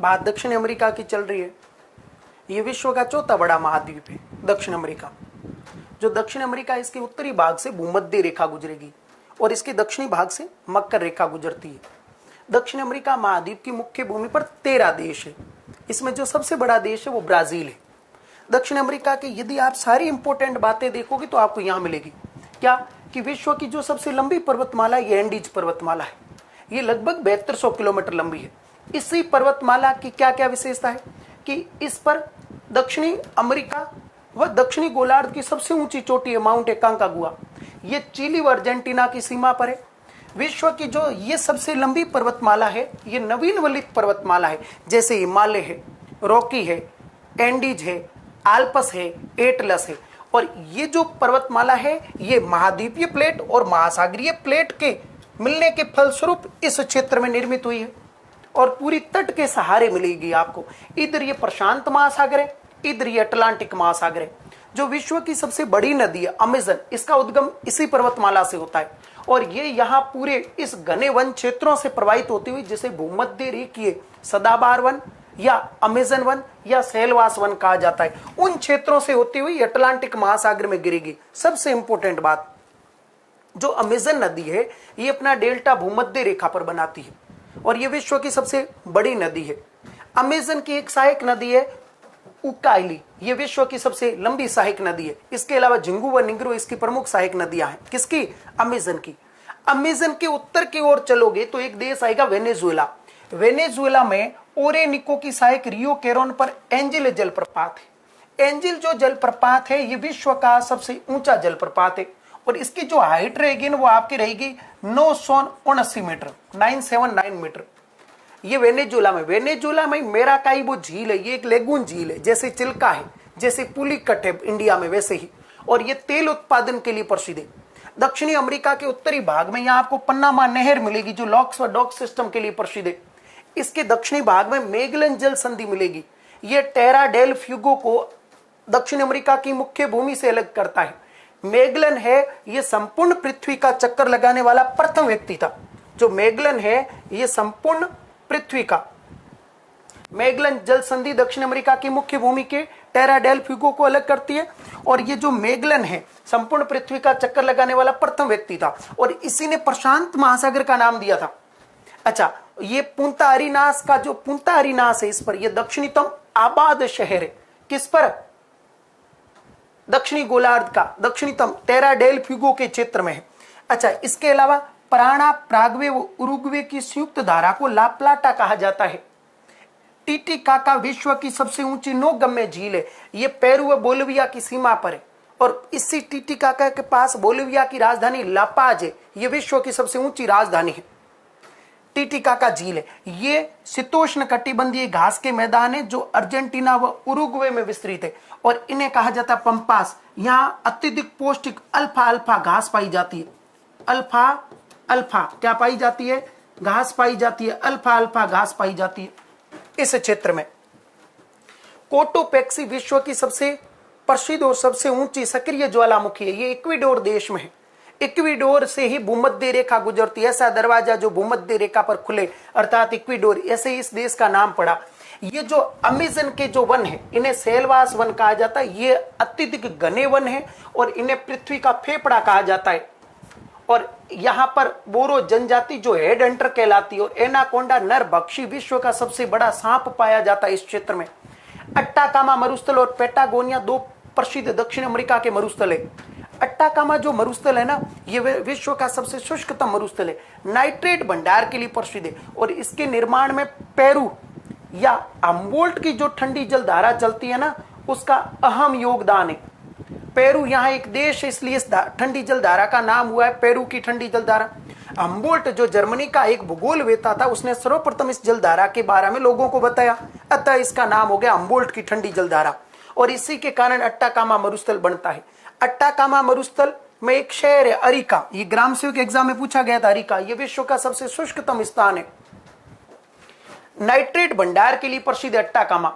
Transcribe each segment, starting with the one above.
बात दक्षिण अमेरिका की चल रही है। ये विश्व का चौथा बड़ा महाद्वीप है दक्षिण अमेरिका। जो दक्षिण अमेरिका, इसके उत्तरी भाग से भूमध्य रेखा गुजरेगी और इसके दक्षिणी भाग से मकर रेखा गुजरती है। दक्षिण अमेरिका महाद्वीप की मुख्य भूमि पर 13 देश है। इसमें जो सबसे बड़ा देश है वो ब्राजील है। दक्षिण अमेरिका की यदि आप सारी इंपॉर्टेंट बातें देखोगे तो आपको यहां मिलेगी क्या कि विश्व की जो सबसे लंबी पर्वतमाला ये एंडीज पर्वतमाला है। ये लगभग 7200 किलोमीटर लंबी है। इसी पर्वतमाला की क्या क्या विशेषता है कि इस पर दक्षिणी अमेरिका व दक्षिणी गोलार्ध की सबसे ऊंची चोटी है माउंट एकांकागुआ। ये चिली व अर्जेंटीना की सीमा पर है। विश्व की जो ये सबसे लंबी पर्वतमाला है ये नवीन वलित पर्वतमाला है, जैसे हिमालय है, रॉकी है, एंडीज है, आल्पस है, एटलस है। और ये जो पर्वतमाला है ये महाद्वीपीय प्लेट और महासागरीय प्लेट के मिलने के फलस्वरूप इस क्षेत्र में निर्मित हुई है और पूरी तट के सहारे मिलेगी आपको। इधर ये प्रशांत महासागर है, इधर ये अटलांटिक महासागर है। जो विश्व की सबसे बड़ी नदी है अमेजन, इसका उद्गम इसी पर्वतमाला से होता है और ये यहाँ पूरे इस घने वन क्षेत्रों से प्रवाहित होती हुई जिसे भूमध्य रेखीय सदाबहार वन या अमेजन वन या सैलवास वन कहा जाता है, उन क्षेत्रों से होती हुई अटलांटिक महासागर में गिरेगी। सबसे इंपॉर्टेंट बात, जो अमेजन नदी है ये अपना डेल्टा भूमध्य रेखा पर बनाती है और ये विश्व की सबसे बड़ी नदी है। अमेजन की एक सहायक नदी है उकाइली, ये विश्व की सबसे लंबी सहायक नदी है। इसके अलावा झिंगू व निग्रो इसकी प्रमुख सहायक नदियां हैं। किसकी? अमेजन की। अमेजन के उत्तर की ओर चलोगे तो एक देश आएगा वेनेजुएला। वेनेजुएला में ओरेनिको की सहायक रियो केरोन पर एंजिल जलप्रपात है। एंजिल जो जलप्रपात है ये विश्व का सबसे ऊंचा जलप्रपात है और इसकी जो हाइट रहेगी वो आपकी रहेगी 979 मीटर, 979 मीटर। ये वेनेजुएला में मेराकाइबो झील है। ये एक लेगून झील है, जैसे चिल्का है, जैसे पुलिकट है इंडिया में वैसे ही, और ये तेल उत्पादन के लिए प्रसिद्ध है। दक्षिणी अमेरिका के उत्तरी भाग में यहाँ आपको पन्नामा नहर मिलेगी जो लॉक्स व डॉक सिस्टम के लिए प्रसिद्ध है। इसके दक्षिणी भाग में मैगेलन जल संधि मिलेगी। ये टेरा डेल फ्यूगो को दक्षिण अमेरिका की मुख्य भूमि से अलग करता है। मैगेलन है ये संपूर्ण पृथ्वी का चक्कर लगाने वाला प्रथम व्यक्ति था। जो मैगेलन है ये संपूर्ण पृथ्वी का, मैगेलन जल संधि दक्षिण अमेरिका की मुख्य भूमि के टेरा डेल फ्यूगो को अलग करती है और ये जो मैगेलन है संपूर्ण पृथ्वी का चक्कर लगाने वाला प्रथम व्यक्ति था और इसी ने प्रशांत महासागर का नाम दिया था। अच्छा, ये पुंता अरिनास का जो पुंता अरिनास है इस पर यह दक्षिणतम आबाद शहर है। किस पर? दक्षिणी गोलार्ध का दक्षिणतम टेरा डेल फ्यूगो के क्षेत्र में है। अच्छा, इसके अलावा प्राणा, प्रागवे व उरुग्वे की संयुक्त धारा को ला प्लाटा कहा जाता है। टीटीकाका विश्व की सबसे ऊंची नौगम्य झील है। ये पेरू व बोलिविया की सीमा पर है और इसी टीटीकाका के पास बोलिविया की राजधानी लापाज है। ये विश्व की सबसे ऊंची राजधानी है। टीटीकाका झील है ये शीतोष्ण कटिबंधीय घास के मैदान है जो अर्जेंटीना व उरुग्वे में विस्तृत है और इन्हें कहा जाता है पंपास। यहाँ अत्यधिक पौष्टिक अल्फा अल्फा घास पाई जाती है। अल्फा अल्फा क्या पाई जाती है? घास पाई जाती है। अल्फा अल्फा घास पाई जाती है इस क्षेत्र में। कोटोपेक्सी विश्व की सबसे प्रसिद्ध और सबसे ऊंची सक्रिय ज्वालामुखी है। ये इक्वाडोर देश में है। इक्वाडोर से ही भूमध्य रेखा गुजरती है। ऐसा दरवाजा जो भूमध्य रेखा पर खुले अर्थात इक्वाडोर, ऐसे इस देश का नाम पड़ा। ये जो अमेजन के जो वन है इन्हें सैलवास वन कहा जाता है। ये अत्यधिक घने वन है और इन्हें पृथ्वी का फेफड़ा कहा जाता है। और यहाँ पर बोरो जनजाति जो हेड हंटर कहलाती है और एनाकोंडा नरभक्षी विश्व का सबसे बड़ा सांप पाया जाता है इस क्षेत्र में। अट्टाकामा मरुस्थल और पेटागोनिया दो प्रसिद्ध दक्षिण अमेरिका के मरुस्थल है। अट्टाकामा जो मरुस्थल है ना ये विश्व का सबसे शुष्कतम मरुस्थल है। नाइट्रेट भंडार के लिए प्रसिद्ध है और इसके निर्माण में पेरू या हम्बोल्ट की जो ठंडी जल धारा चलती है ना उसका अहम योगदान है। पेरू यहाँ एक देश है इसलिए इस ठंडी जल धारा का नाम हुआ है पेरू की ठंडी जल धारा। हम्बोल्ट जो जर्मनी का एक भूगोलवेत्ता था उसने सर्वप्रथम इस जल धारा के बारे में लोगों को बताया, अतः इसका नाम हो गया हम्बोल्ट की ठंडी जल धारा और इसी के कारण अट्टाकामा मरुस्थल बनता है। अट्टाकामा मरुस्थल में एक शहर है अरिका। ये ग्राम सेवक एग्जाम में पूछा गया था। अरिका ये विश्व का सबसे शुष्कतम स्थान है। नाइट्रेट भंडार के लिए प्रसिद्ध अट्टाकामा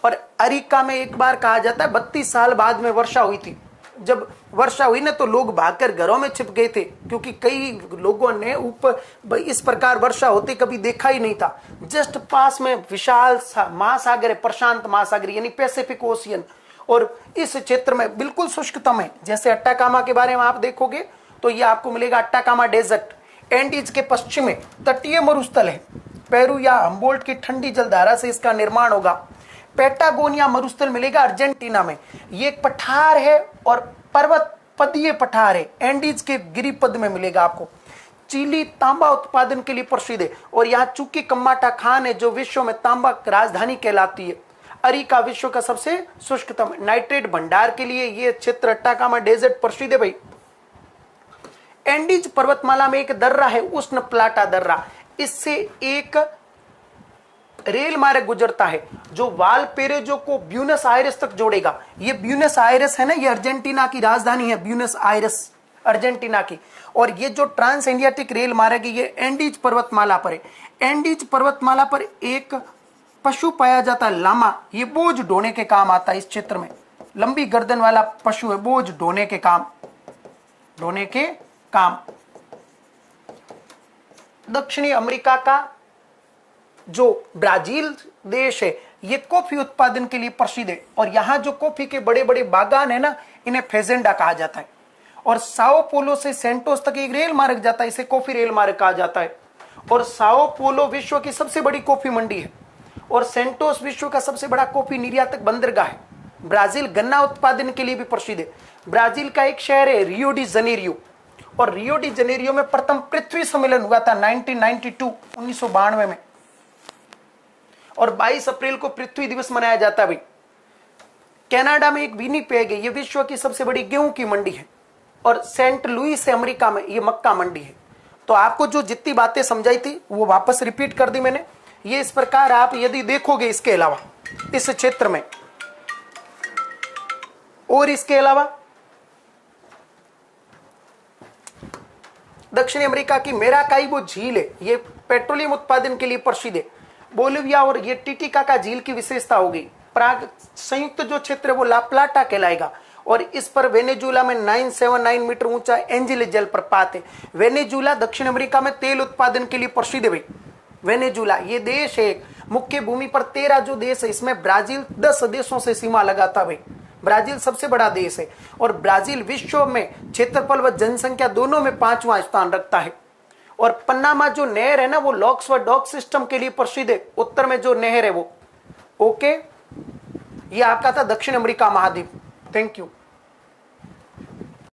और अरिका में एक बार कहा जाता है 32 साल बाद में वर्षा हुई थी जब वर्षा हुई ना तो लोग भागकर घरों में छिप गए थे, क्योंकि कई लोगों ने ऊपर इस प्रकार वर्षा होते कभी देखा ही नहीं था। जस्ट पास में विशाल महासागर है, प्रशांत महासागर यानी पैसिफिक ओशियन, और इस क्षेत्र में बिल्कुल शुष्कतम है। जैसे अट्टाकामा के बारे में आप देखोगे तो ये आपको मिलेगा अट्टाकामा डेजर्ट, एंडीज के पश्चिम में तटीय मरुस्थल है। पेरू या हम्बोल्ट की ठंडी जलधारा से इसका निर्माण होगा। पैटागोनिया मरुस्थल मिलेगा अर्जेंटीना में, ये एक पठार है और पर्वत पदीय पठार है, एंडीज के गिरिपद में मिलेगा आपको। चिली तांबा उत्पादन के लिए प्रसिद्ध है, और यहाँ चुकी कम्माटा खान है जो विश्व में तांबा राजधानी कहलाती है। अरिका विश्व का सबसे शुष्कतम नाइट्रेट भंडार के लिए ये क्षेत्र अट्टाकामा डेजर्ट प्रसिद्ध है भाई। एंडीज पर्वतमाला में एक दर्रा है, उष्ण प्लाटा दर्रा, इससे एक रेल मार्ग गुजरता है जो वालपेरेजो को ब्यूनस आयरेस तक जोड़ेगा। ये ब्यूनस आयरेस है ना, ये अर्जेंटीना की राजधानी है, ब्यूनस आयरेस अर्जेंटीना की। और ये जो ट्रांस एशियाटिक रेल मार्ग है ये एंडीज पर्वतमाला पर है। एंडीज पर्वतमाला पर एक पशु पाया जाता है लामा, ये बोझ ढोने के काम आता है। इस क्षेत्र में लंबी गर्दन वाला पशु है, बोझ ढोने के काम। दक्षिणी अमेरिका का जो ब्राजील देश है ये कॉफी उत्पादन के लिए प्रसिद्ध है, और यहां जो कॉफी के बड़े बड़े बागान है ना, इन्हें फेजेंडा कहा जाता है। और साओ पोलो से सेंटोस तक एक रेल मार्ग जाता है, इसे कॉफी रेल मार्ग कहा जाता है। और साओ पोलो विश्व की सबसे बड़ी कॉफी मंडी है, और सेंटोस विश्व का सबसे बड़ा कॉफी निर्यातक बंदरगाह है। ब्राजील गन्ना उत्पादन के लिए भी प्रसिद्ध है। ब्राजील का एक शहर है रियो डी जनेरियो, और रियो डी जनेरियो में प्रथम पृथ्वी सम्मेलन हुआ था 1992 में, और 22 अप्रैल को पृथ्वी दिवस मनाया जाता है भाई। कनाडा में एक विनिपेग है, ये विश्व की सबसे बड़ी गेहूं की मंडी है। और सेंट लुइस है अमेरिका में, ये मक्का मंडी है। तो आपको जो जितनी बातें समझाई थी वो वापस रिपीट कर दी मैंने। ये इस प्रकार आप यदि देखोगे इसके अलावा इस क्षेत्र में, और इसके अलावा दक्षिणी अमेरिका की मेराकाइबो झील है, ये पेट्रोलियम उत्पादन के लिए प्रसिद्ध है। बोलिविया और ये टिटिकाका झील की विशेषता होगी। प्राग संयुक्त जो क्षेत्र है वो ला प्लाटा कहलाएगा, और इस पर वेनेजुला में 979 मीटर ऊंचा एंजिल जलप्रपात है। वेनेजुला दक्षिण अमेरिका में तेल उत्पादन के लिए प्रसिद्ध है भाई। वेनेजुला ये देश है, मुख्य भूमि पर 13 जो देश है, इसमें ब्राजील 10 देशों से सीमा लगाता भाई। ब्राजील सबसे बड़ा देश है, और ब्राजील विश्व में क्षेत्रफल व जनसंख्या दोनों में 5वां स्थान रखता है। और पन्नामा जो नहर है ना, वो लॉक्स व डॉक सिस्टम के लिए प्रसिद्ध है। उत्तर में जो नहर है वो। ओके, ये आपका था दक्षिण अमेरिका महाद्वीप। Thank you.